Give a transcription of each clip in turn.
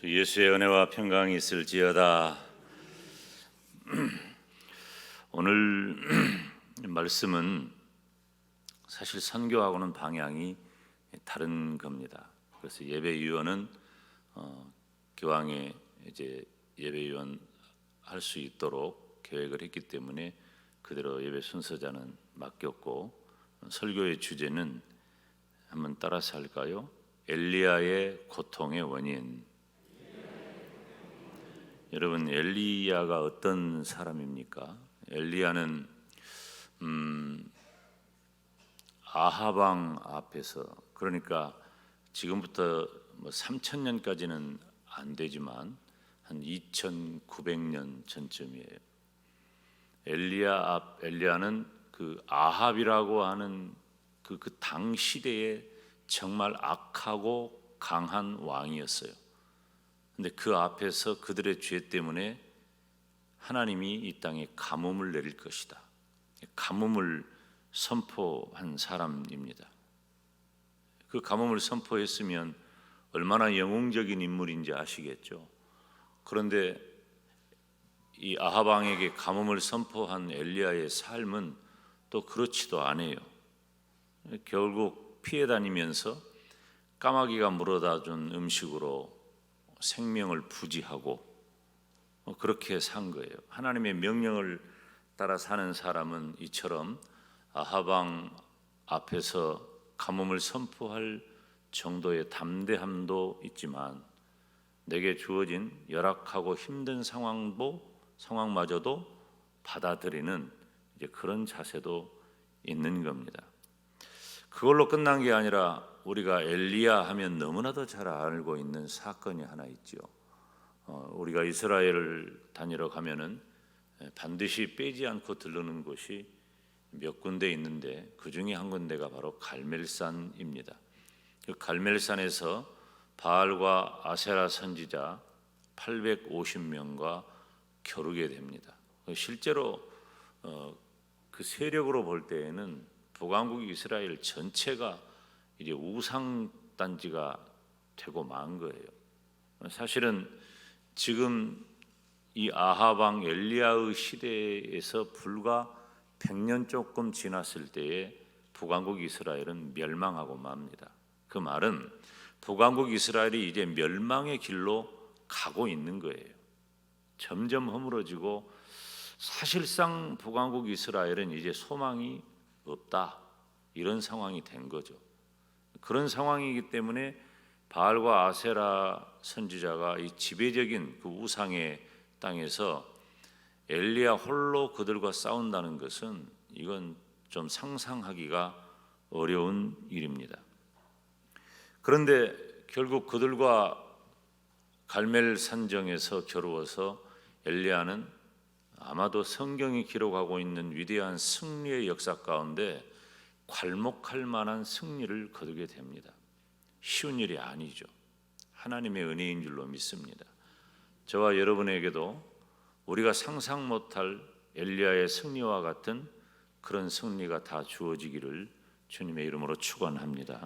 주 예수의 은혜와 평강이 있을지어다. 오늘 말씀은 사실 선교하고는 방향이 다른 겁니다. 그래서 예배위원은 교황에 이제 예배위원 할 수 있도록 계획을 했기 때문에 그대로 예배 순서자는 맡겼고, 설교의 주제는 한번 따라서 할까요? 엘리야의 고통의 원인. 여러분, 엘리야가 어떤 사람입니까? 엘리야는 아합 왕 앞에서, 그러니까 지금부터 3000년까지는 안 되지만 한 2900년 전쯤이에요. 엘리야는 그 아합이라고 하는 그 당 시대에 정말 악하고 강한 왕이었어요. 근데 그 앞에서 그들의 죄 때문에 하나님이 이 땅에 가뭄을 내릴 것이다, 가뭄을 선포한 사람입니다. 그 가뭄을 선포했으면 얼마나 영웅적인 인물인지 아시겠죠? 그런데 이 아합 왕에게 가뭄을 선포한 엘리야의 삶은 또 그렇지도 않아요. 결국 피해 다니면서 까마귀가 물어다 준 음식으로 생명을 부지하고 그렇게 산 거예요. 하나님의 명령을 따라 사는 사람은 이처럼 아합 왕 앞에서 가뭄을 선포할 정도의 담대함도 있지만, 내게 주어진 열악하고 힘든 상황마저도 받아들이는 이제 그런 자세도 있는 겁니다. 그걸로 끝난 게 아니라 우리가 엘리야 하면 너무나도 잘 알고 있는 사건이 하나 있죠. 우리가 이스라엘을 다니러 가면은 반드시 빼지 않고 들르는 곳이 몇 군데 있는데, 그 중에 한 군데가 바로 갈멜산입니다. 그 갈멜산에서 바알과 아세라 선지자 850명과 겨루게 됩니다. 실제로 그 세력으로 볼 때에는 북왕국 이스라엘 전체가 이제 우상 단지가 되고 만 거예요. 사실은 지금 이 아합 왕 엘리야의 시대에서 불과 100년 조금 지났을 때에 북왕국 이스라엘은 멸망하고 맙니다. 그 말은 북왕국 이스라엘이 이제 멸망의 길로 가고 있는 거예요. 점점 허물어지고 사실상 북왕국 이스라엘은 이제 소망이 없다, 이런 상황이 된 거죠. 그런 상황이기 때문에 바알과 아세라 선지자가 이 지배적인 그 우상의 땅에서 엘리야 홀로 그들과 싸운다는 것은 이건 좀 상상하기가 어려운 일입니다. 그런데 결국 그들과 갈멜 산정에서 겨루어서 엘리야는 아마도 성경이 기록하고 있는 위대한 승리의 역사 가운데 괄목할 만한 승리를 거두게 됩니다. 쉬운 일이 아니죠. 하나님의 은혜인 줄로 믿습니다. 저와 여러분에게도 우리가 상상 못할 엘리야의 승리와 같은 그런 승리가 다 주어지기를 주님의 이름으로 축원합니다.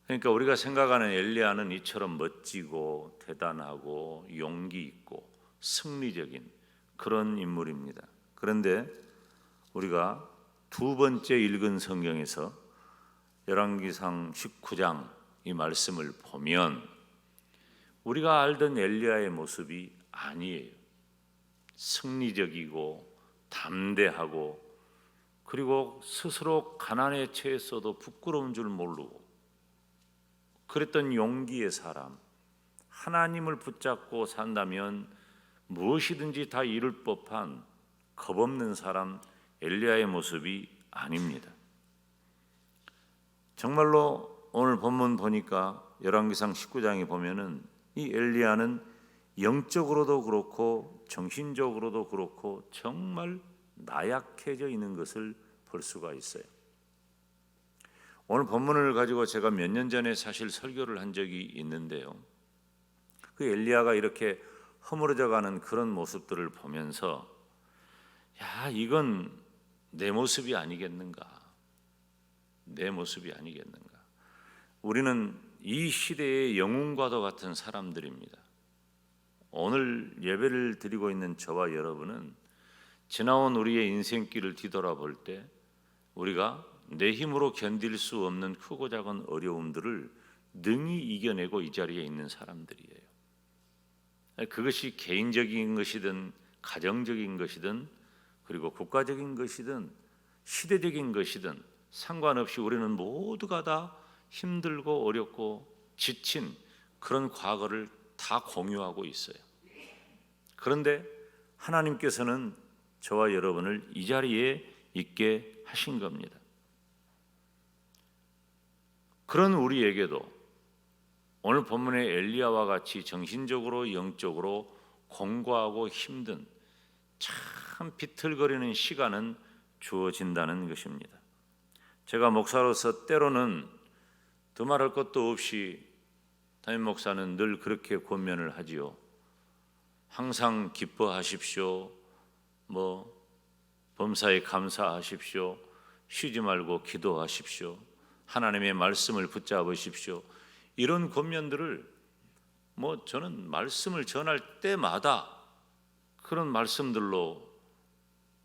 그러니까 우리가 생각하는 엘리야는 이처럼 멋지고 대단하고 용기 있고 승리적인 그런 인물입니다. 그런데 우리가 두 번째 읽은 성경에서 열왕기상 19장 이 말씀을 보면 우리가 알던 엘리야의 모습이 아니에요. 승리적이고 담대하고, 그리고 스스로 가난에 처했어도 부끄러운 줄 모르고 그랬던 용기의 사람, 하나님을 붙잡고 산다면 무엇이든지 다 이룰 법한 겁없는 사람 엘리야의 모습이 아닙니다. 정말로 오늘 본문 보니까 열왕기상 19장에 보면은 이 엘리야는 영적으로도 그렇고 정신적으로도 그렇고 정말 나약해져 있는 것을 볼 수가 있어요. 오늘 본문을 가지고 제가 몇 년 전에 사실 설교를 한 적이 있는데요, 그 엘리야가 이렇게 허물어져가는 그런 모습들을 보면서 이건 내 모습이 아니겠는가, 내 모습이 아니겠는가. 우리는 이 시대의 영웅과도 같은 사람들입니다. 오늘 예배를 드리고 있는 저와 여러분은 지나온 우리의 인생길을 뒤돌아볼 때 우리가 내 힘으로 견딜 수 없는 크고 작은 어려움들을 능히 이겨내고 이 자리에 있는 사람들이에요. 그것이 개인적인 것이든 가정적인 것이든 그리고 국가적인 것이든 시대적인 것이든 상관없이 우리는 모두가 다 힘들고 어렵고 지친 그런 과거를 다 공유하고 있어요. 그런데 하나님께서는 저와 여러분을 이 자리에 있게 하신 겁니다. 그런 우리에게도 오늘 본문의 엘리야와 같이 정신적으로 영적으로 공고하고 힘든 참 비틀거리는 시간은 주어진다는 것입니다. 제가 목사로서 때로는 두말할 것도 없이 담임 목사는 늘 그렇게 권면을 하지요. 항상 기뻐하십시오. 범사에 감사하십시오. 쉬지 말고 기도하십시오. 하나님의 말씀을 붙잡으십시오. 이런 권면들을 저는 말씀을 전할 때마다 그런 말씀들로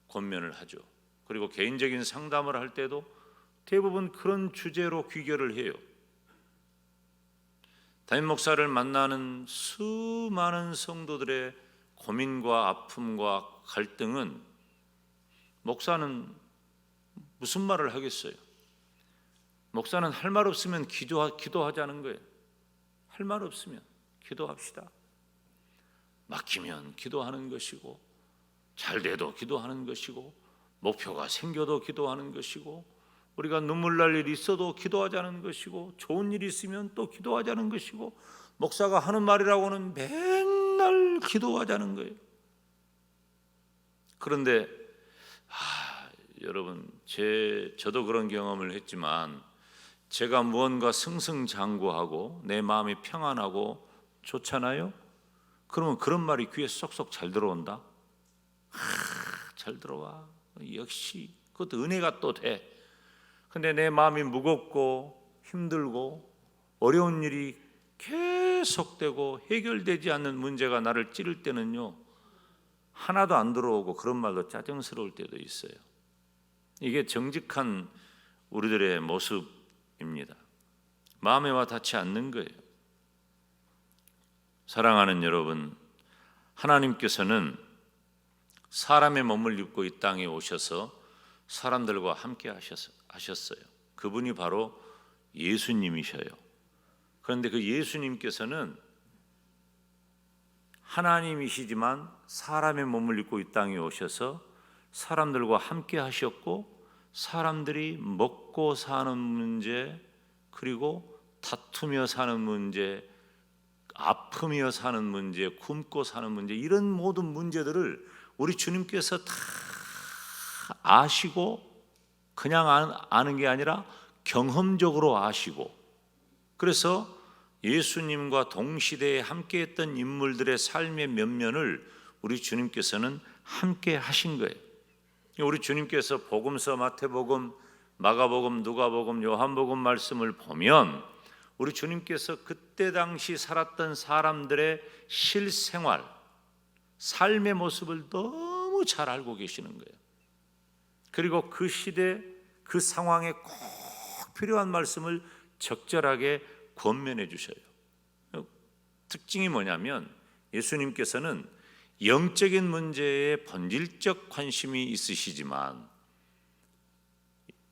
권면을 하죠. 그리고 개인적인 상담을 할 때도 대부분 그런 주제로 귀결을 해요. 담임 목사를 만나는 수많은 성도들의 고민과 아픔과 갈등은 목사는 무슨 말을 하겠어요? 목사는 할 말 없으면 기도하자는 거예요. 할 말 없으면 기도합시다. 막히면 기도하는 것이고 잘 돼도 기도하는 것이고 목표가 생겨도 기도하는 것이고 우리가 눈물 날 일이 있어도 기도하자는 것이고 좋은 일이 있으면 또 기도하자는 것이고 목사가 하는 말이라고는 맨날 기도하자는 거예요. 그런데 여러분 저도 그런 경험을 했지만 제가 무언가 승승장구하고 내 마음이 평안하고 좋잖아요. 그러면 그런 말이 귀에 쏙쏙 잘 들어온다. 잘 들어와. 역시 그것도 은혜가 또 돼. 근데 내 마음이 무겁고 힘들고 어려운 일이 계속되고 해결되지 않는 문제가 나를 찌를 때는요, 하나도 안 들어오고 그런 말도 짜증스러울 때도 있어요. 이게 정직한 우리들의 모습입니다. 마음에 와 닿지 않는 거예요. 사랑하는 여러분, 하나님께서는 사람의 몸을 입고 이 땅에 오셔서 사람들과 함께 하셨어요. 그분이 바로 예수님이셔요. 그런데 그 예수님께서는 하나님이시지만 사람의 몸을 입고 이 땅에 오셔서 사람들과 함께 하셨고 사람들이 먹고 사는 문제 그리고 다투며 사는 문제 아프며 사는 문제 굶고 사는 문제 이런 모든 문제들을 우리 주님께서 다 아시고 그냥 아는 게 아니라 경험적으로 아시고 그래서 예수님과 동시대에 함께했던 인물들의 삶의 면면을 우리 주님께서는 함께 하신 거예요. 우리 주님께서 복음서 마태복음, 마가복음, 누가복음, 요한복음 말씀을 보면 우리 주님께서 그때 당시 살았던 사람들의 실생활, 삶의 모습을 너무 잘 알고 계시는 거예요. 그리고 그 시대, 그 상황에 꼭 필요한 말씀을 적절하게 권면해 주셔요. 특징이 뭐냐면 예수님께서는 영적인 문제에 본질적 관심이 있으시지만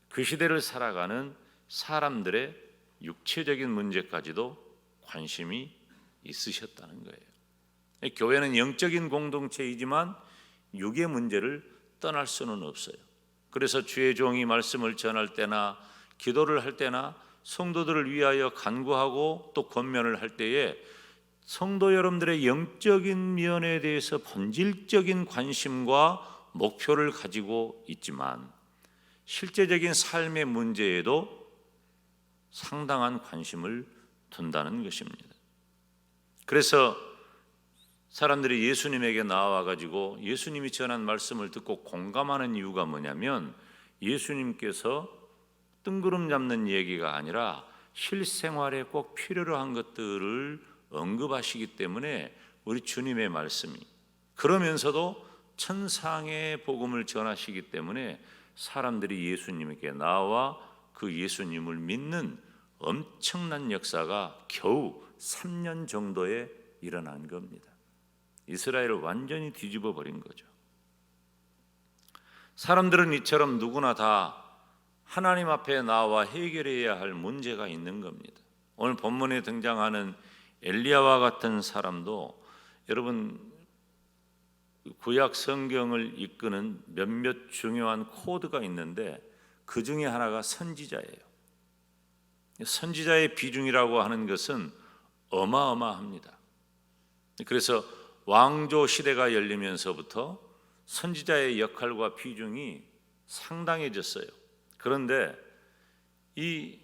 그 시대를 살아가는 사람들의 육체적인 문제까지도 관심이 있으셨다는 거예요. 교회는 영적인 공동체이지만 육의 문제를 떠날 수는 없어요. 그래서 주의 종이 말씀을 전할 때나 기도를 할 때나 성도들을 위하여 간구하고 또 권면을 할 때에 성도 여러분들의 영적인 면에 대해서 본질적인 관심과 목표를 가지고 있지만 실제적인 삶의 문제에도 상당한 관심을 둔다는 것입니다. 그래서 사람들이 예수님에게 나와 가지고 예수님이 전한 말씀을 듣고 공감하는 이유가 뭐냐면 예수님께서 뜬구름 잡는 얘기가 아니라 실생활에 꼭 필요로 한 것들을 언급하시기 때문에 우리 주님의 말씀이, 그러면서도 천상의 복음을 전하시기 때문에 사람들이 예수님에게 나와 그 예수님을 믿는 엄청난 역사가 겨우 3년 정도에 일어난 겁니다. 이스라엘을 완전히 뒤집어 버린 거죠. 사람들은 이처럼 누구나 다 하나님 앞에 나와 해결해야 할 문제가 있는 겁니다. 오늘 본문에 등장하는 엘리야와 같은 사람도 여러분 구약 성경을 이끄는 몇몇 중요한 코드가 있는데 그 중에 하나가 선지자예요. 선지자의 비중이라고 하는 것은 어마어마합니다. 그래서 왕조 시대가 열리면서부터 선지자의 역할과 비중이 상당해졌어요. 그런데 이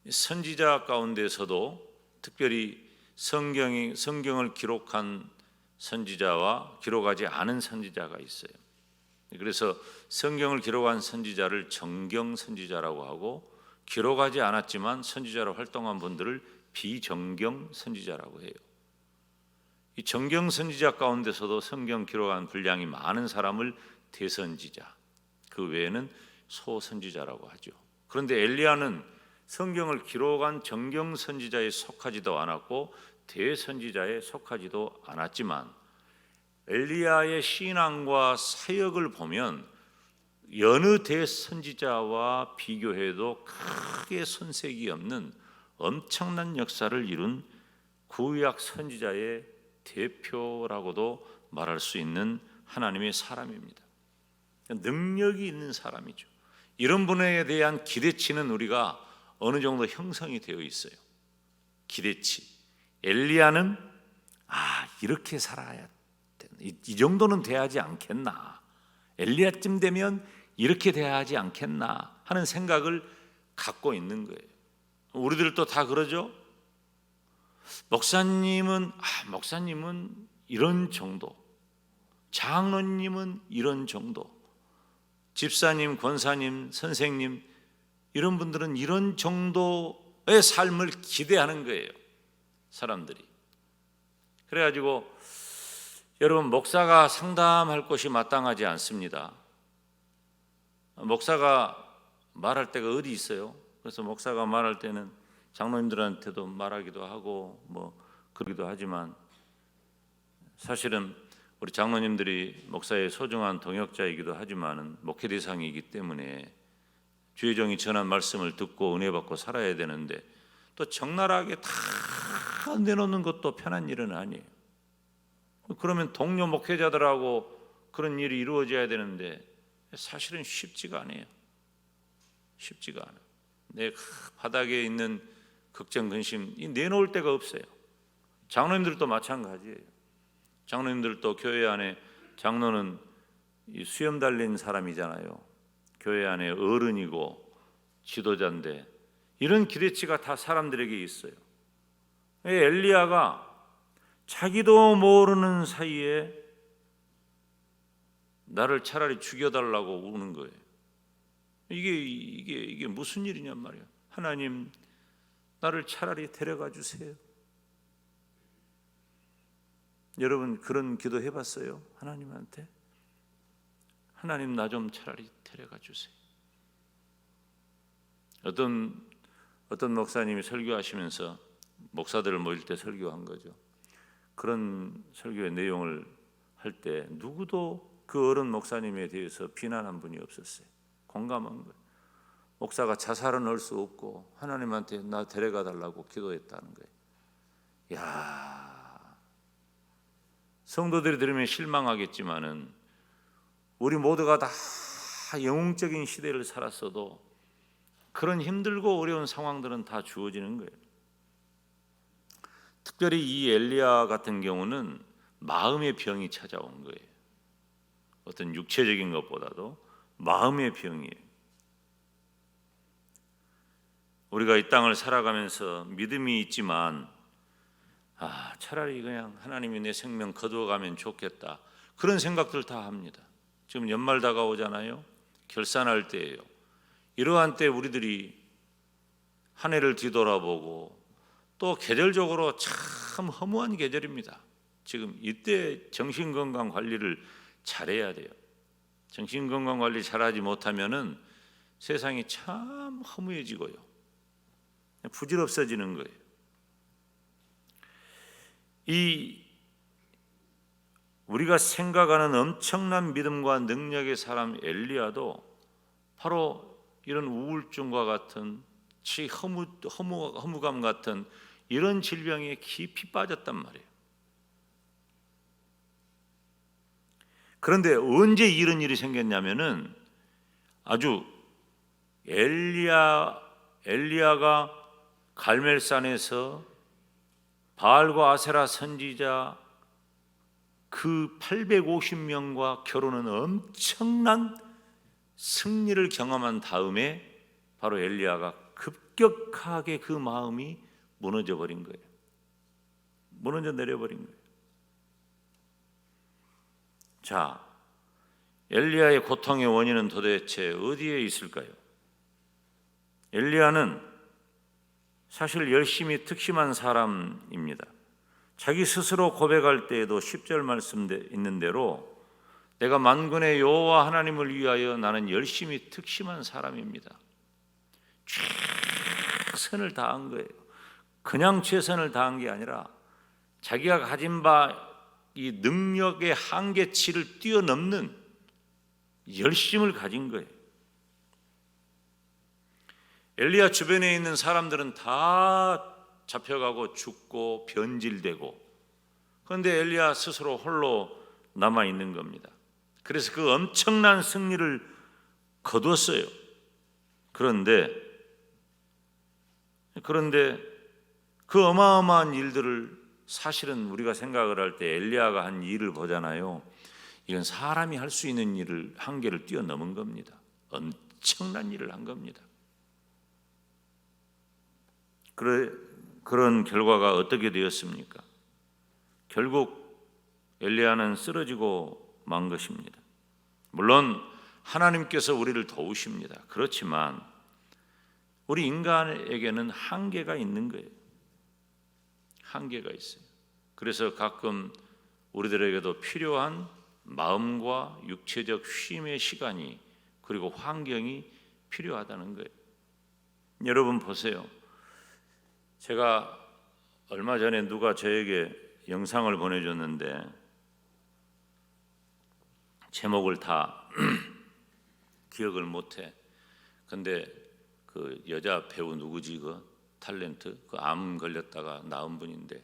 선지자 가운데서도 특별히 성경을 기록한 선지자와 기록하지 않은 선지자가 있어요. 그래서 성경을 기록한 선지자를 정경 선지자라고 하고, 기록하지 않았지만 선지자로 활동한 분들을 비정경 선지자라고 해요. 이 정경 선지자 가운데서도 성경 기록한 분량이 많은 사람을 대선지자, 그 외에는 소선지자라고 하죠. 그런데 엘리야는 성경을 기록한 정경 선지자에 속하지도 않았고 대선지자에 속하지도 않았지만 엘리야의 신앙과 사역을 보면 여느 대선지자와 비교해도 크게 손색이 없는 엄청난 역사를 이룬 구약 선지자의 대표라고도 말할 수 있는 하나님의 사람입니다. 능력이 있는 사람이죠. 이런 분에 대한 기대치는 우리가 어느 정도 형성이 되어 있어요. 기대치. 엘리야는 이렇게 살아야 돼. 이 정도는 돼야지 않겠나. 엘리야쯤 되면 이렇게 돼야지 않겠나 하는 생각을 갖고 있는 거예요. 우리들도 다 그러죠. 목사님은 이런 정도, 장로님은 이런 정도, 집사님, 권사님, 선생님, 이런 분들은 이런 정도의 삶을 기대하는 거예요, 사람들이. 그래가지고 여러분, 목사가 상담할 곳이 마땅하지 않습니다. 목사가 말할 때가 어디 있어요? 그래서 목사가 말할 때는 장로님들한테도 말하기도 하고 그러기도 하지만, 사실은 우리 장로님들이 목사의 소중한 동역자이기도 하지만은 목회 대상이기 때문에 주의 종이 전한 말씀을 듣고 은혜 받고 살아야 되는데, 또 적나라하게 다 내놓는 것도 편한 일은 아니에요. 그러면 동료 목회자들하고 그런 일이 이루어져야 되는데 사실은 쉽지가 않아요. 쉽지가 않아요. 내 바닥에 있는 걱정, 근심 내놓을 데가 없어요. 장로님들도 마찬가지예요. 장로님들도 교회 안에, 장로는 수염 달린 사람이잖아요. 교회 안에 어른이고 지도자인데 이런 기대치가 다 사람들에게 있어요. 엘리야가 자기도 모르는 사이에 나를 차라리 죽여달라고 우는 거예요. 이게 무슨 일이냔 말이야. 하나님, 나를 차라리 데려가 주세요. 여러분, 그런 기도 해봤어요? 하나님한테? 하나님, 나 좀 차라리 데려가 주세요. 어떤 목사님이 설교하시면서, 목사들을 모일 때 설교한 거죠. 그런 설교의 내용을 할 때 누구도 그 어른 목사님에 대해서 비난한 분이 없었어요. 공감한 거예요. 목사가 자살은 할 수 없고 하나님한테 나 데려가 달라고 기도했다는 거예요. 야, 성도들이 들으면 실망하겠지만은 우리 모두가 다 영웅적인 시대를 살았어도 그런 힘들고 어려운 상황들은 다 주어지는 거예요. 특별히 이 엘리야 같은 경우는 마음의 병이 찾아온 거예요. 어떤 육체적인 것보다도 마음의 병이에요. 우리가 이 땅을 살아가면서 믿음이 있지만 차라리 그냥 하나님이 내 생명 거두어가면 좋겠다, 그런 생각들 다 합니다. 지금 연말 다가오잖아요. 결산할 때예요. 이러한 때 우리들이 한 해를 뒤돌아보고 또 계절적으로 참 허무한 계절입니다. 지금 이때 정신건강 관리를 잘해야 돼요. 정신건강 관리 잘하지 못하면은 세상이 참 허무해지고요, 부질없어지는 거예요. 이 우리가 생각하는 엄청난 믿음과 능력의 사람 엘리야도 바로 이런 우울증과 같은 허무감 같은 이런 질병에 깊이 빠졌단 말이에요. 그런데 언제 이런 일이 생겼냐면은 아주 엘리야가 갈멜산에서 바알과 아세라 선지자 그 850명과 결혼은 엄청난 승리를 경험한 다음에 바로 엘리야가 급격하게 그 마음이 무너져 버린 거예요. 무너져 내려버린 거예요. 자, 엘리야의 고통의 원인은 도대체 어디에 있을까요? 엘리야는 사실 열심히 특심한 사람입니다. 자기 스스로 고백할 때에도 10절 말씀 있는 대로 내가 만군의 여호와 하나님을 위하여 나는 열심히 특심한 사람입니다. 최선을 다한 거예요. 그냥 최선을 다한 게 아니라 자기가 가진 바 이 능력의 한계치를 뛰어넘는 열심을 가진 거예요. 엘리야 주변에 있는 사람들은 다 잡혀가고 죽고 변질되고, 그런데 엘리야 스스로 홀로 남아 있는 겁니다. 그래서 그 엄청난 승리를 거두었어요. 그런데 그 어마어마한 일들을 사실은 우리가 생각을 할 때 엘리야가 한 일을 보잖아요. 이건 사람이 할 수 있는 일을 한계를 뛰어넘은 겁니다. 엄청난 일을 한 겁니다. 그런 결과가 어떻게 되었습니까? 결국 엘리야는 쓰러지고 만 것입니다. 물론 하나님께서 우리를 도우십니다. 그렇지만 우리 인간에게는 한계가 있는 거예요. 한계가 있어요. 그래서 가끔 우리들에게도 필요한 마음과 육체적 쉼의 시간이 그리고 환경이 필요하다는 거예요. 여러분 보세요. 제가 얼마 전에 누가 저에게 영상을 보내줬는데 제목을 다 기억을 못해. 근데 그 여자 배우 누구지? 그 탤런트, 그 암 걸렸다가 나은 분인데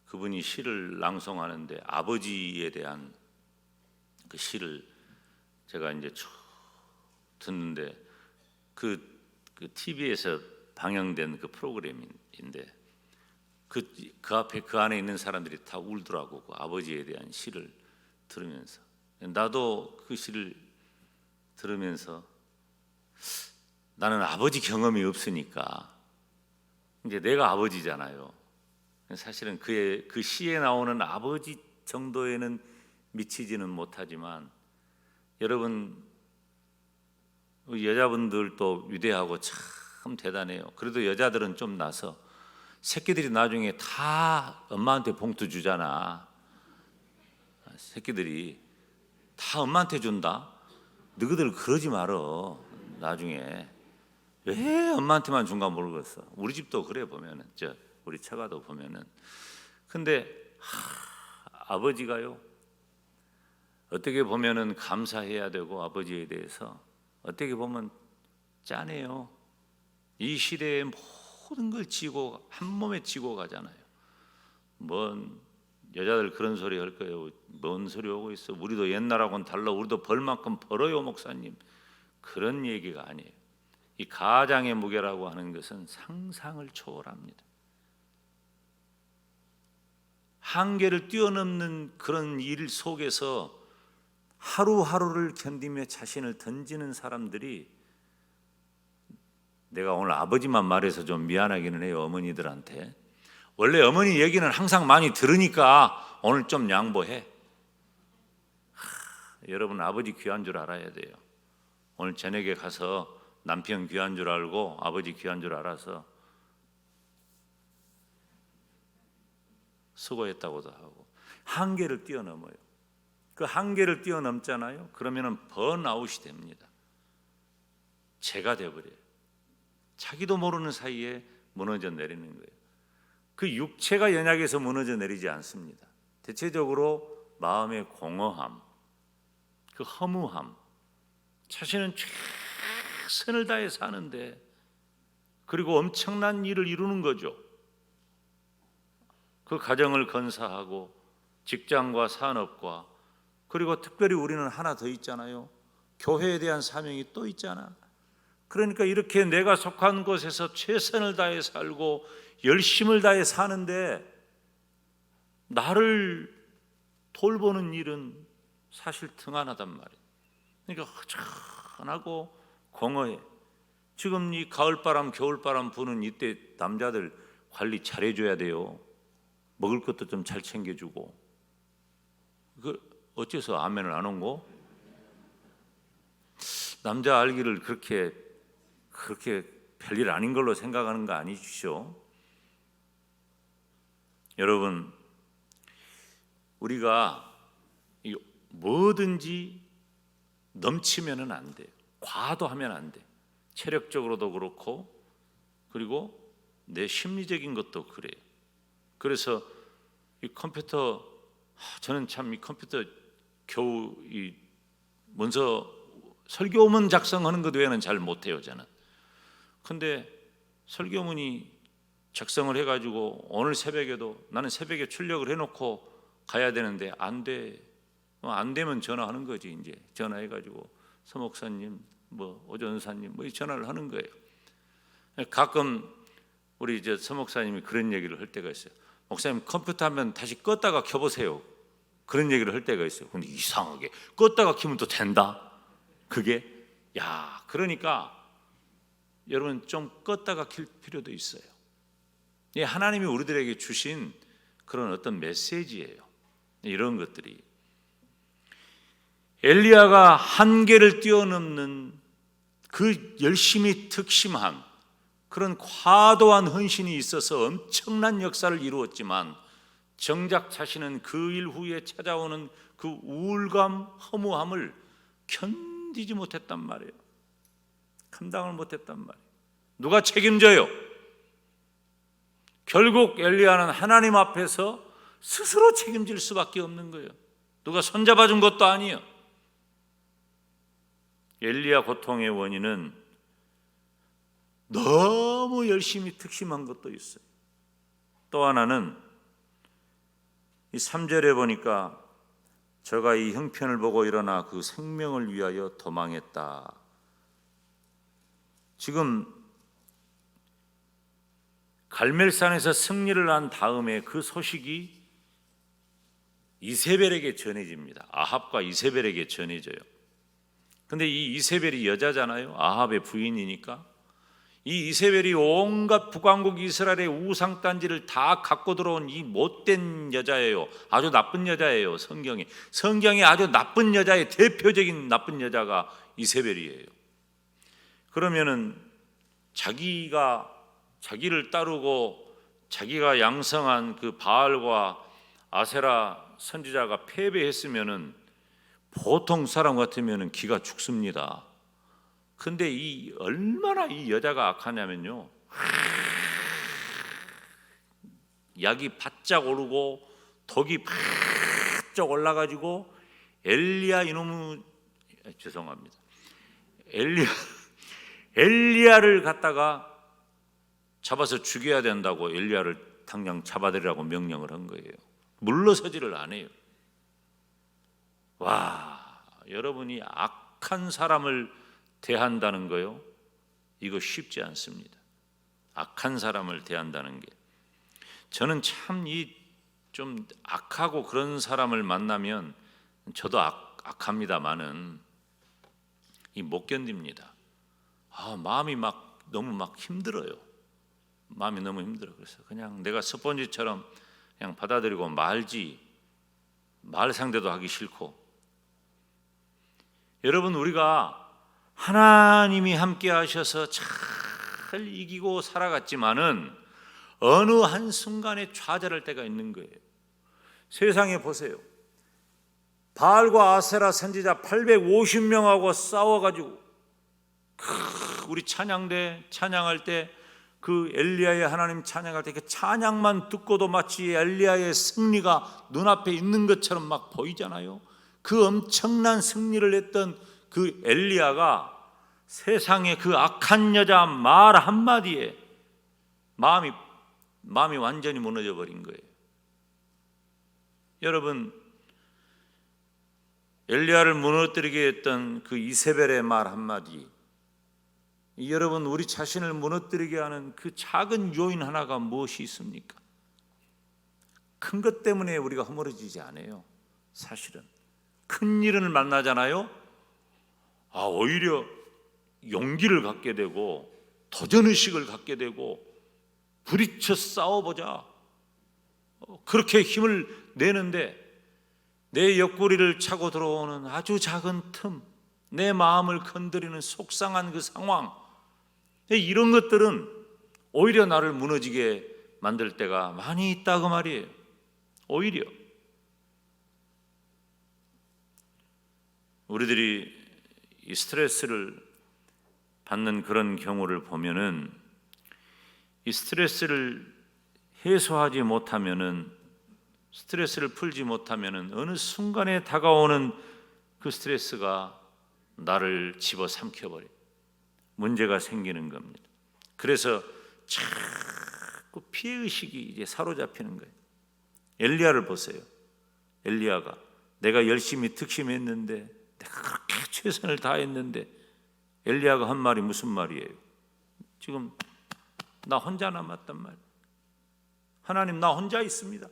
그분이 시를 낭송하는데 아버지에 대한 그 시를 제가 이제 듣는데 그 TV에서 방영된 그 프로그램인데 그 앞에 그 안에 있는 사람들이 다 울더라고. 그 아버지에 대한 시를 들으면서. 나도 그 시를 들으면서 나는 아버지 경험이 없으니까 이제 내가 아버지잖아요. 사실은 그 시에 나오는 아버지 정도에는 미치지는 못하지만 여러분 여자분들도 위대하고 참 대단해요. 그래도 여자들은 좀 나서 새끼들이 나중에 다 엄마한테 봉투 주잖아. 새끼들이 다 엄마한테 준다. 너희들 그러지 말어. 나중에 왜 엄마한테만 준가 모르겠어. 우리 집도 그래 보면은 우리 처가도 보면은. 근데 아버지가요. 어떻게 보면은 감사해야 되고 아버지에 대해서 어떻게 보면 짠해요. 이 시대에 모든 걸 지고 한 몸에 지고 가잖아요. 뭔 여자들 그런 소리 할 거예요. 뭔 소리 오고 있어. 우리도 옛날하고는 달라. 우리도 벌만큼 벌어요, 목사님. 그런 얘기가 아니에요. 이 가장의 무게라고 하는 것은 상상을 초월합니다. 한계를 뛰어넘는 그런 일 속에서 하루하루를 견디며 자신을 던지는 사람들이, 내가 오늘 아버지만 말해서 좀 미안하기는 해요. 어머니들한테. 원래 어머니 얘기는 항상 많이 들으니까 오늘 좀 양보해. 여러분 아버지 귀한 줄 알아야 돼요. 오늘 저녁에 가서 남편 귀한 줄 알고 아버지 귀한 줄 알아서 수고했다고도 하고 한계를 뛰어넘어요. 그 한계를 뛰어넘잖아요. 그러면은 번아웃이 됩니다. 죄가 돼버려요. 자기도 모르는 사이에 무너져 내리는 거예요. 그 육체가 연약해서 무너져 내리지 않습니다. 대체적으로 마음의 공허함, 그 허무함, 자신은 최선을 다해 사는데 그리고 엄청난 일을 이루는 거죠. 그 가정을 건사하고 직장과 산업과 그리고 특별히 우리는 하나 더 있잖아요. 교회에 대한 사명이 또 있잖아. 그러니까 이렇게 내가 속한 곳에서 최선을 다해 살고 열심을 다해 사는데 나를 돌보는 일은 사실 등한하단 말이에요. 그러니까 허전하고 공허해. 지금 이 가을바람 겨울바람 부는 이때 남자들 관리 잘해줘야 돼요. 먹을 것도 좀 잘 챙겨주고. 그 어째서 아멘을 안 온 거? 남자 알기를 그렇게 별일 아닌 걸로 생각하는 거 아니시죠? 여러분, 우리가 뭐든지 넘치면은 안 돼요. 과도하면 안 돼. 체력적으로도 그렇고 그리고 내 심리적인 것도 그래요. 그래서 이 컴퓨터, 저는 참 이 컴퓨터 겨우 이 문서 설교문 작성하는 것 외에는 잘 못해요, 저는. 근데 설교문이 작성을 해가지고 오늘 새벽에도 나는 새벽에 출력을 해놓고 가야 되는데 안 돼. 안 되면 전화하는 거지. 이제 전화해가지고 서 목사님, 오전사님 전화를 하는 거예요. 가끔 우리 이제 서 목사님이 그런 얘기를 할 때가 있어요. 목사님 컴퓨터 하면 다시 껐다가 켜보세요. 그런 얘기를 할 때가 있어요. 근데 이상하게 껐다가 켜면 또 된다. 그게 그러니까 여러분 좀 껐다가 킬 필요도 있어요. 하나님이 우리들에게 주신 그런 어떤 메시지예요. 이런 것들이 엘리야가 한계를 뛰어넘는 그 열심히 특심한 그런 과도한 헌신이 있어서 엄청난 역사를 이루었지만 정작 자신은 그 일 후에 찾아오는 그 우울감, 허무함을 견디지 못했단 말이에요. 감당을 못했단 말이에요. 누가 책임져요? 결국 엘리야는 하나님 앞에서 스스로 책임질 수밖에 없는 거예요. 누가 손잡아 준 것도 아니에요. 엘리야 고통의 원인은 너무 열심히 특심한 것도 있어요. 또 하나는 이 3절에 보니까 저가 이 형편을 보고 일어나 그 생명을 위하여 도망했다. 지금 갈멜산에서 승리를 한 다음에 그 소식이 이세벨에게 전해집니다. 아합과 이세벨에게 전해져요. 근데 이 이세벨이 여자잖아요. 아합의 부인이니까. 이 이세벨이 온갖 북왕국 이스라엘의 우상단지를 다 갖고 들어온 이 못된 여자예요. 아주 나쁜 여자예요. 성경에 아주 나쁜 여자의 대표적인 나쁜 여자가 이세벨이에요. 그러면은 자기를 따르고 자기가 양성한 그 바알과 아세라 선지자가 패배했으면은 보통 사람 같으면은 기가 죽습니다. 근데 얼마나 이 여자가 악하냐면요. 약이 바짝 오르고 덕이 바짝 올라가지고 엘리야를 갖다가 잡아서 죽여야 된다고 엘리야를 당장 잡아들이라고 명령을 한 거예요. 물러서지를 안 해요. 여러분이 악한 사람을 대한다는 거요. 이거 쉽지 않습니다. 악한 사람을 대한다는 게. 저는 참 좀 악하고 그런 사람을 만나면 저도 악합니다마는 못 견딥니다. 마음이 너무 힘들어요. 마음이 너무 힘들어. 그래서 그냥 내가 스펀지처럼 그냥 받아들이고 말지. 말 상대도 하기 싫고. 여러분, 우리가 하나님이 함께 하셔서 잘 이기고 살아갔지만은 어느 한순간에 좌절할 때가 있는 거예요. 세상에 보세요. 바알과 아세라 선지자 850명하고 싸워가지고 우리 찬양대 찬양할 때 그 엘리야의 하나님 찬양할 때 그 찬양만 듣고도 마치 엘리야의 승리가 눈앞에 있는 것처럼 막 보이잖아요. 그 엄청난 승리를 했던 그 엘리야가 세상의 그 악한 여자 말 한마디에 마음이 완전히 무너져 버린 거예요. 여러분, 엘리야를 무너뜨리게 했던 그 이세벨의 말 한마디, 여러분 우리 자신을 무너뜨리게 하는 그 작은 요인 하나가 무엇이 있습니까? 큰 것 때문에 우리가 허물어지지 않아요. 사실은 큰 일을 만나잖아요. 오히려 용기를 갖게 되고 도전의식을 갖게 되고 부딪혀 싸워보자, 그렇게 힘을 내는데 내 옆구리를 차고 들어오는 아주 작은 틈, 내 마음을 건드리는 속상한 그 상황, 이런 것들은 오히려 나를 무너지게 만들 때가 많이 있다 그 말이에요. 오히려 우리들이 이 스트레스를 받는 그런 경우를 보면은 이 스트레스를 해소하지 못하면은, 스트레스를 풀지 못하면은 어느 순간에 다가오는 그 스트레스가 나를 집어삼켜 버려요. 문제가 생기는 겁니다. 그래서 자꾸 피해의식이 이제 사로잡히는 거예요. 엘리야를 보세요. 엘리야가 내가 열심히 특심했는데, 내가 그렇게 최선을 다했는데, 엘리야가 한 말이 무슨 말이에요? 지금 나 혼자 남았단 말이에요. 하나님, 나 혼자 있습니다.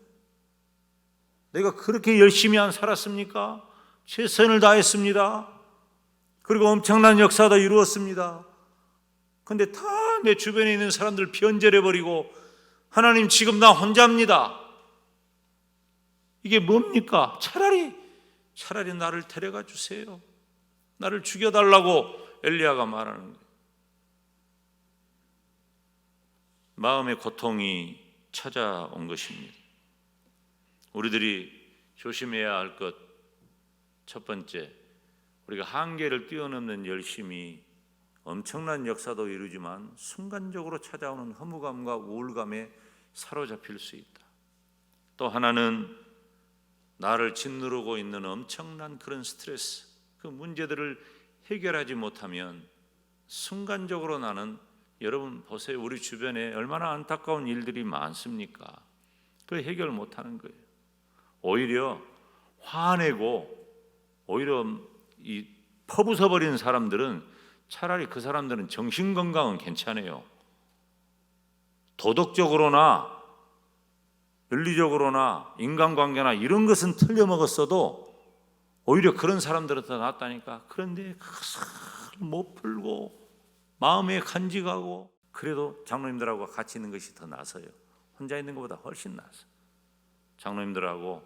내가 그렇게 열심히 안 살았습니까? 최선을 다했습니다. 그리고 엄청난 역사도 이루었습니다. 그런데 다 내 주변에 있는 사람들 변절해버리고, 하나님 지금 나 혼자입니다. 이게 뭡니까? 차라리 나를 데려가 주세요. 나를 죽여달라고 엘리야가 말하는 거예요. 마음의 고통이 찾아온 것입니다. 우리들이 조심해야 할 것, 첫 번째, 우리가 한계를 뛰어넘는 열심이 엄청난 역사도 이루지만 순간적으로 찾아오는 허무감과 우울감에 사로잡힐 수 있다. 또 하나는 나를 짓누르고 있는 엄청난 그런 스트레스, 그 문제들을 해결하지 못하면 순간적으로 나는, 여러분 보세요, 우리 주변에 얼마나 안타까운 일들이 많습니까? 그 해결 못하는 거예요. 오히려 화내고 오히려 이 퍼부숴버리는 사람들은, 차라리 그 사람들은 정신건강은 괜찮아요. 도덕적으로나 윤리적으로나 인간관계나 이런 것은 틀려먹었어도 오히려 그런 사람들은 더 낫다니까. 그런데 못 풀고 마음에 간직하고, 그래도 장로님들하고 같이 있는 것이 더 나서요. 혼자 있는 것보다 훨씬 나서. 장로님들하고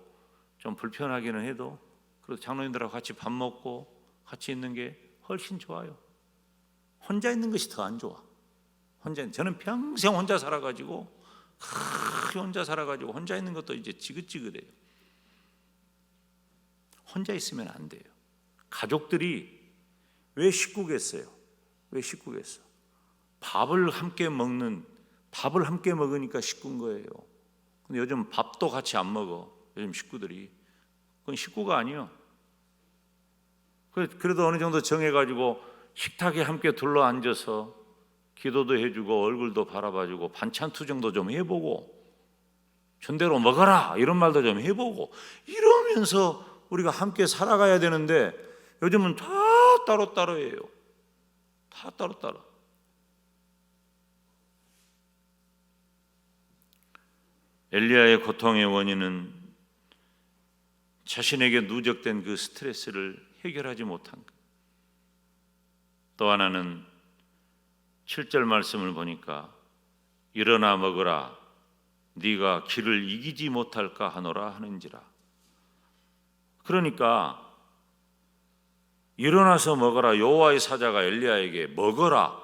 좀 불편하기는 해도 그래도 장로님들하고 같이 밥 먹고 같이 있는 게 훨씬 좋아요. 혼자 있는 것이 더 안 좋아. 저는 평생 혼자 살아가지고 혼자 있는 것도 이제 지긋지긋해요. 혼자 있으면 안 돼요. 가족들이 왜 식구겠어요? 왜 식구겠어? 밥을 함께 먹으니까 식구인 거예요. 근데 요즘 밥도 같이 안 먹어. 요즘 식구들이. 그건 식구가 아니에요. 그래도 어느 정도 정해가지고 식탁에 함께 둘러 앉아서 기도도 해주고 얼굴도 바라봐주고 반찬 투정도 좀 해보고 존대로 먹어라 이런 말도 좀 해보고 이러면서 우리가 함께 살아가야 되는데, 요즘은 다 따로따로예요. 다 따로따로. 엘리야의 고통의 원인은 자신에게 누적된 그 스트레스를 해결하지 못한 것. 또 하나는 7절 말씀을 보니까 일어나 먹으라 네가 기를 이기지 못할까 하노라 하는지라. 그러니까 일어나서 먹어라. 여호와의 사자가 엘리야에게 먹어라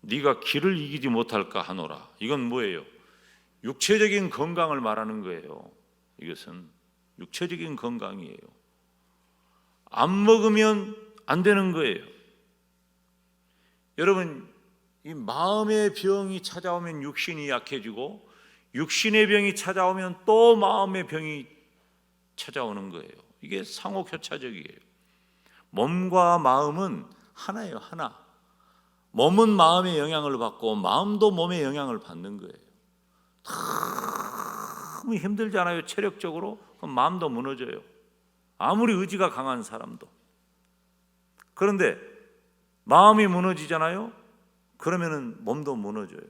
네가 기를 이기지 못할까 하노라. 이건 뭐예요? 육체적인 건강을 말하는 거예요. 이것은 육체적인 건강이에요. 안 먹으면 안 되는 거예요. 여러분, 이 마음의 병이 찾아오면 육신이 약해지고 육신의 병이 찾아오면 또 마음의 병이 찾아오는 거예요. 이게 상호교차적이에요. 몸과 마음은 하나예요, 하나. 몸은 마음의 영향을 받고 마음도 몸의 영향을 받는 거예요. 너무 힘들잖아요, 체력적으로. 그럼 마음도 무너져요. 아무리 의지가 강한 사람도. 그런데 마음이 무너지잖아요. 그러면은 몸도 무너져요.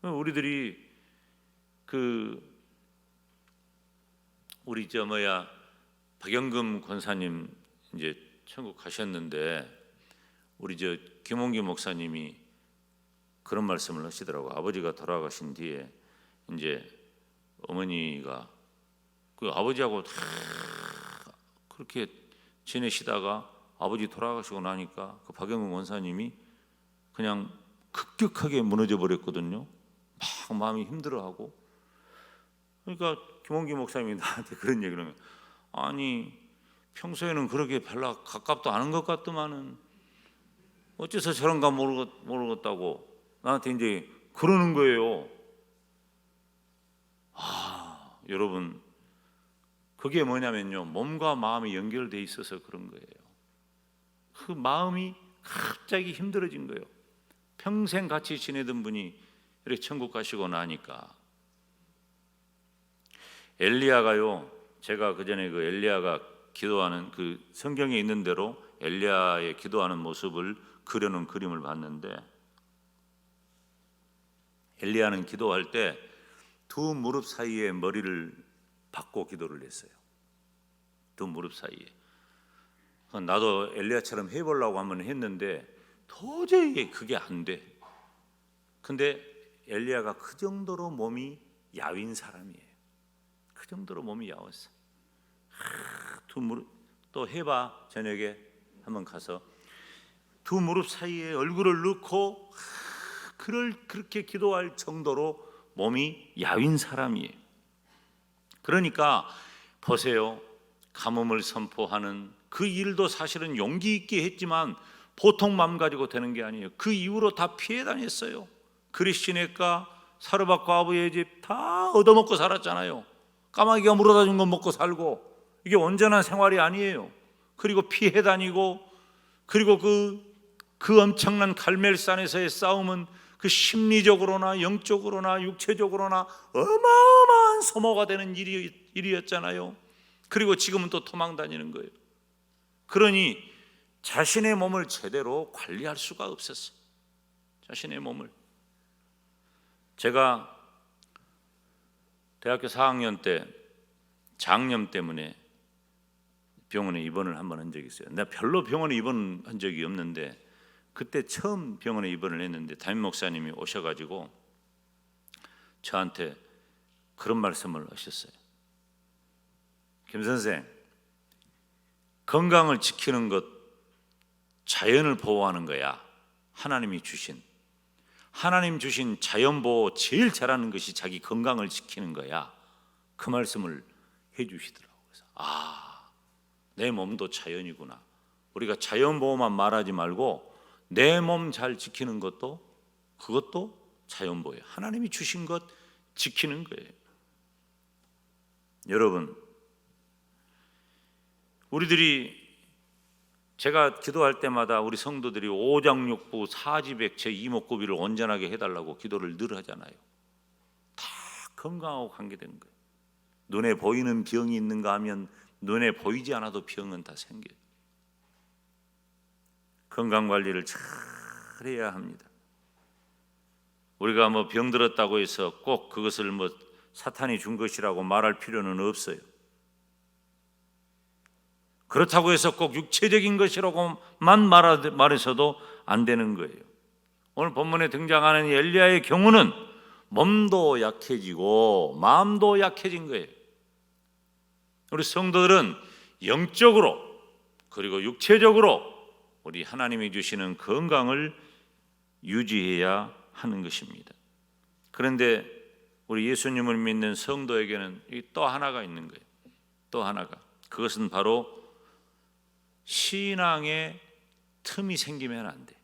우리들이 우리 박영금 권사님 이제 천국 가셨는데 우리 김홍기 목사님이 그런 말씀을 하시더라고요. 아버지가 돌아가신 뒤에 이제 어머니가 그 아버지하고 다 그렇게 지내시다가 아버지 돌아가시고 나니까 그 박영근 원사님이 그냥 급격하게 무너져 버렸거든요. 막 마음이 힘들어하고. 그러니까 김홍기 목사님이 나한테 그런 얘기를 하면, 아니 평소에는 그렇게 별로 가깝도 않은 것 같더만은 어째서 저런가 모르겠다고 나한테 이제 그러는 거예요. 여러분, 그게 뭐냐면요, 몸과 마음이 연결돼 있어서 그런 거예요. 그 마음이 갑자기 힘들어진 거예요. 평생 같이 지내던 분이 이렇게 천국 가시고 나니까. 엘리야가요, 제가 그전에 그 엘리야가 기도하는 그 성경에 있는 대로 엘리야의 기도하는 모습을 그려놓은 그림을 봤는데, 엘리야는 기도할 때 두 무릎 사이에 머리를 박고 기도를 했어요. 두 무릎 사이에. 나도 엘리야처럼 해보려고 한번 했는데 도저히 그게 안 돼. 근데 엘리야가 그 정도로 몸이 야윈 사람이에요. 그 정도로 몸이 야웠어. 두 무릎, 또 해봐, 저녁에 한번 가서 두 무릎 사이에 얼굴을 넣고 그렇게 기도할 정도로 몸이 야윈 사람이에요. 그러니까 보세요, 가뭄을 선포하는 그 일도 사실은 용기 있게 했지만 보통 마음 가지고 되는 게 아니에요. 그 이후로 다 피해 다녔어요. 그리스도네가 사르밧과 아부의 집 다 얻어먹고 살았잖아요. 까마귀가 물어다 준 거 먹고 살고. 이게 온전한 생활이 아니에요. 그리고 피해 다니고, 그리고 그 엄청난 갈멜산에서의 싸움은 그 심리적으로나 영적으로나 육체적으로나 어마어마한 소모가 되는 일이었잖아요. 그리고 지금은 또 도망 다니는 거예요. 그러니 자신의 몸을 제대로 관리할 수가 없었어요. 자신의 몸을. 제가 대학교 4학년 때 장염 때문에 병원에 입원을 한번 한 적이 있어요. 내가 별로 병원에 입원한 적이 없는데 그때 처음 병원에 입원을 했는데 담임 목사님이 오셔가지고 저한테 그런 말씀을 하셨어요. 김 선생, 건강을 지키는 것, 자연을 보호하는 거야. 하나님 주신 자연 보호 제일 잘하는 것이 자기 건강을 지키는 거야. 그 말씀을 해주시더라고요. 그래서 내 몸도 자연이구나. 우리가 자연 보호만 말하지 말고 내 몸 잘 지키는 것도, 그것도 자연 보호예요. 하나님이 주신 것 지키는 거예요. 여러분, 우리들이, 제가 기도할 때마다 우리 성도들이 오장육부, 사지백체, 이목구비를 온전하게 해달라고 기도를 늘 하잖아요. 다 건강하고 관계된 거예요. 눈에 보이는 병이 있는가 하면 눈에 보이지 않아도 병은 다 생겨요. 건강관리를 잘 해야 합니다. 우리가 병 들었다고 해서 꼭 그것을 사탄이 준 것이라고 말할 필요는 없어요. 그렇다고 해서 꼭 육체적인 것이라고만 말해서도 안 되는 거예요. 오늘 본문에 등장하는 엘리야의 경우는 몸도 약해지고 마음도 약해진 거예요. 우리 성도들은 영적으로 그리고 육체적으로 우리 하나님이 주시는 건강을 유지해야 하는 것입니다. 그런데 우리 예수님을 믿는 성도에게는 또 하나가 있는 거예요. 또 하나가, 그것은 바로 신앙의 틈이 생기면 안 돼.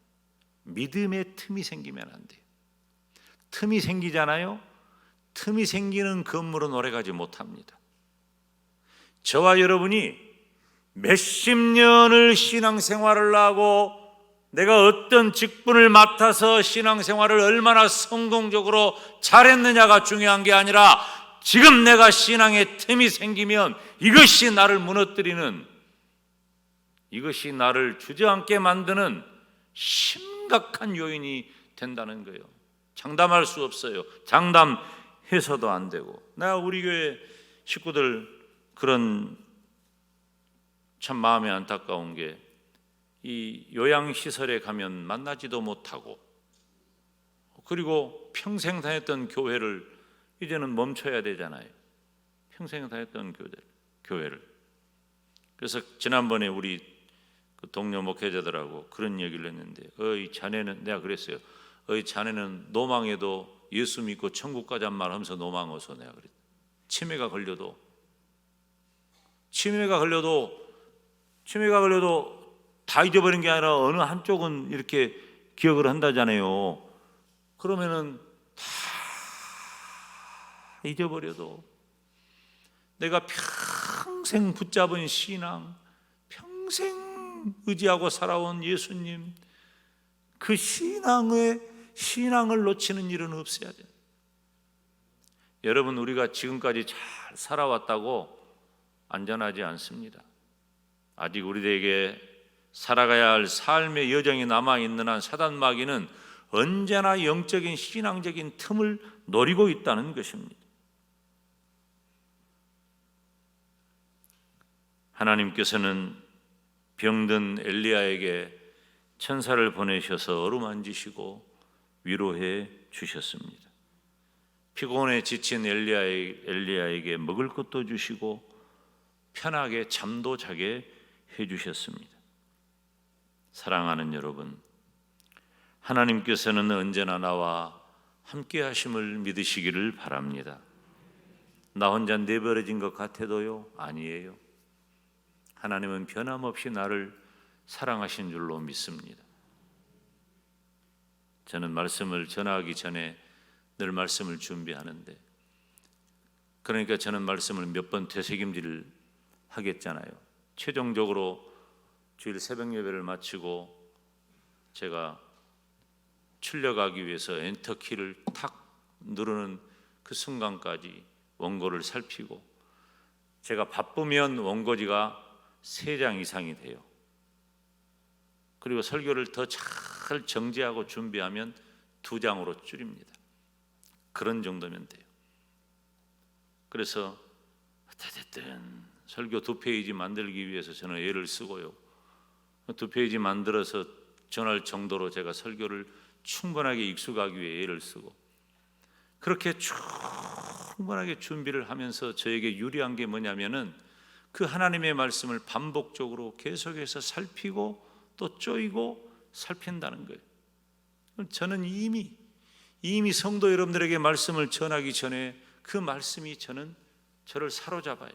믿음의 틈이 생기면 안 돼. 틈이 생기잖아요. 틈이 생기는 건물은 오래가지 못합니다. 저와 여러분이 몇십 년을 신앙생활을 하고 내가 어떤 직분을 맡아서 신앙생활을 얼마나 성공적으로 잘했느냐가 중요한 게 아니라 지금 내가 신앙의 틈이 생기면 이것이 나를 무너뜨리는, 이것이 나를 주저앉게 만드는 심각한 요인이 된다는 거예요. 장담할 수 없어요. 장담해서도 안 되고. 내가 우리 교회 식구들 그런 참 마음이 안타까운 게, 이 요양시설에 가면 만나지도 못하고, 그리고 평생 다녔던 교회를 이제는 멈춰야 되잖아요. 평생 다녔던 교회를. 그래서 지난번에 우리 그 동료 목회자들하고 그런 얘기를 했는데, 자네는, 내가 그랬어요. 자네는 노망해도 예수 믿고 천국 가잔 말 하면서 노망어서, 내가 그랬어요. 치매가 걸려도 다 잊어버린 게 아니라 어느 한쪽은 이렇게 기억을 한다잖아요. 그러면은 다 잊어버려도 내가 평생 붙잡은 신앙, 평생 의지하고 살아온 예수님, 그 신앙을 놓치는 일은 없어야 돼요. 여러분, 우리가 지금까지 잘 살아왔다고 안전하지 않습니다. 아직 우리에게 살아가야 할 삶의 여정이 남아있는 한 사단 마귀는 언제나 영적인 신앙적인 틈을 노리고 있다는 것입니다. 하나님께서는 병든 엘리야에게 천사를 보내셔서 어루만지시고 위로해 주셨습니다. 피곤에 지친 엘리야에게 먹을 것도 주시고 편하게 잠도 자게 해주셨습니다. 사랑하는 여러분, 하나님께서는 언제나 나와 함께 하심을 믿으시기를 바랍니다. 나 혼자 내버려진 것 같아도요, 아니에요. 하나님은 변함없이 나를 사랑하신 줄로 믿습니다. 저는 말씀을 전하기 전에 늘 말씀을 준비하는데, 그러니까 저는 말씀을 몇 번 되새김질을 하겠잖아요. 최종적으로 주일 새벽 예배를 마치고 제가 출력하기 위해서 엔터키를 탁 누르는 그 순간까지 원고를 살피고, 제가 바쁘면 원고지가 3장 이상이 돼요. 그리고 설교를 더 잘 정제하고 준비하면 2장으로 줄입니다. 그런 정도면 돼요. 그래서 어쨌든 설교 2페이지 만들기 위해서 저는 애를 쓰고요. 2페이지 만들어서 전할 정도로 제가 설교를 충분하게 익숙하기 위해 애를 쓰고, 그렇게 충분하게 준비를 하면서 저에게 유리한 게 뭐냐면은 그 하나님의 말씀을 반복적으로 계속해서 살피고 또 쪼이고 살핀다는 거예요. 저는 이미 성도 여러분들에게 말씀을 전하기 전에 그 말씀이 저를 사로잡아요.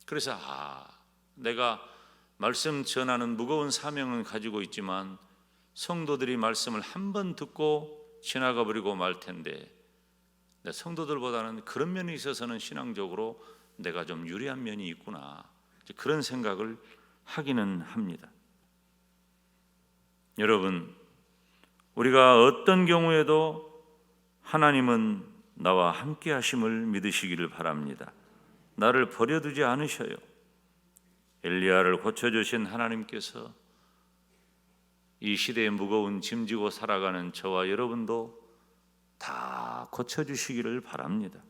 그래서 내가 말씀 전하는 무거운 사명은 가지고 있지만 성도들이 말씀을 한 번 듣고 지나가 버리고 말 텐데, 성도들보다는 그런 면에 있어서는 신앙적으로 내가 좀 유리한 면이 있구나, 그런 생각을 하기는 합니다. 여러분, 우리가 어떤 경우에도 하나님은 나와 함께 하심을 믿으시기를 바랍니다. 나를 버려두지 않으셔요. 엘리야를 고쳐주신 하나님께서 이 시대의 무거운 짐지고 살아가는 저와 여러분도 다 고쳐주시기를 바랍니다.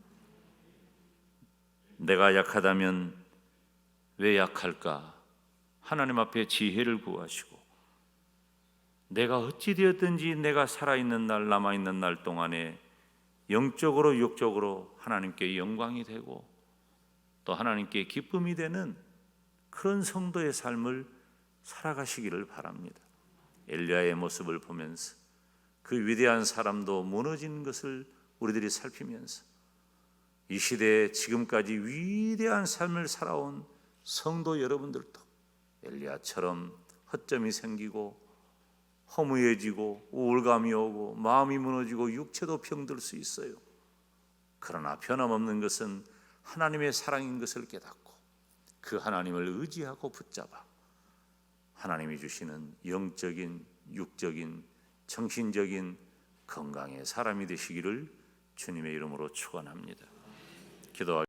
내가 약하다면 왜 약할까? 하나님 앞에 지혜를 구하시고, 내가 어찌 되었든지 내가 살아있는 날, 남아있는 날 동안에 영적으로 육적으로 하나님께 영광이 되고 또 하나님께 기쁨이 되는 그런 성도의 삶을 살아가시기를 바랍니다. 엘리야의 모습을 보면서 그 위대한 사람도 무너진 것을 우리들이 살피면서 이 시대에 지금까지 위대한 삶을 살아온 성도 여러분들도 엘리야처럼 허점이 생기고 허무해지고 우울감이 오고 마음이 무너지고 육체도 병들 수 있어요. 그러나 변함없는 것은 하나님의 사랑인 것을 깨닫고 그 하나님을 의지하고 붙잡아 하나님이 주시는 영적인, 육적인, 정신적인 건강의 사람이 되시기를 주님의 이름으로 축원합니다. 기도하겠습니다.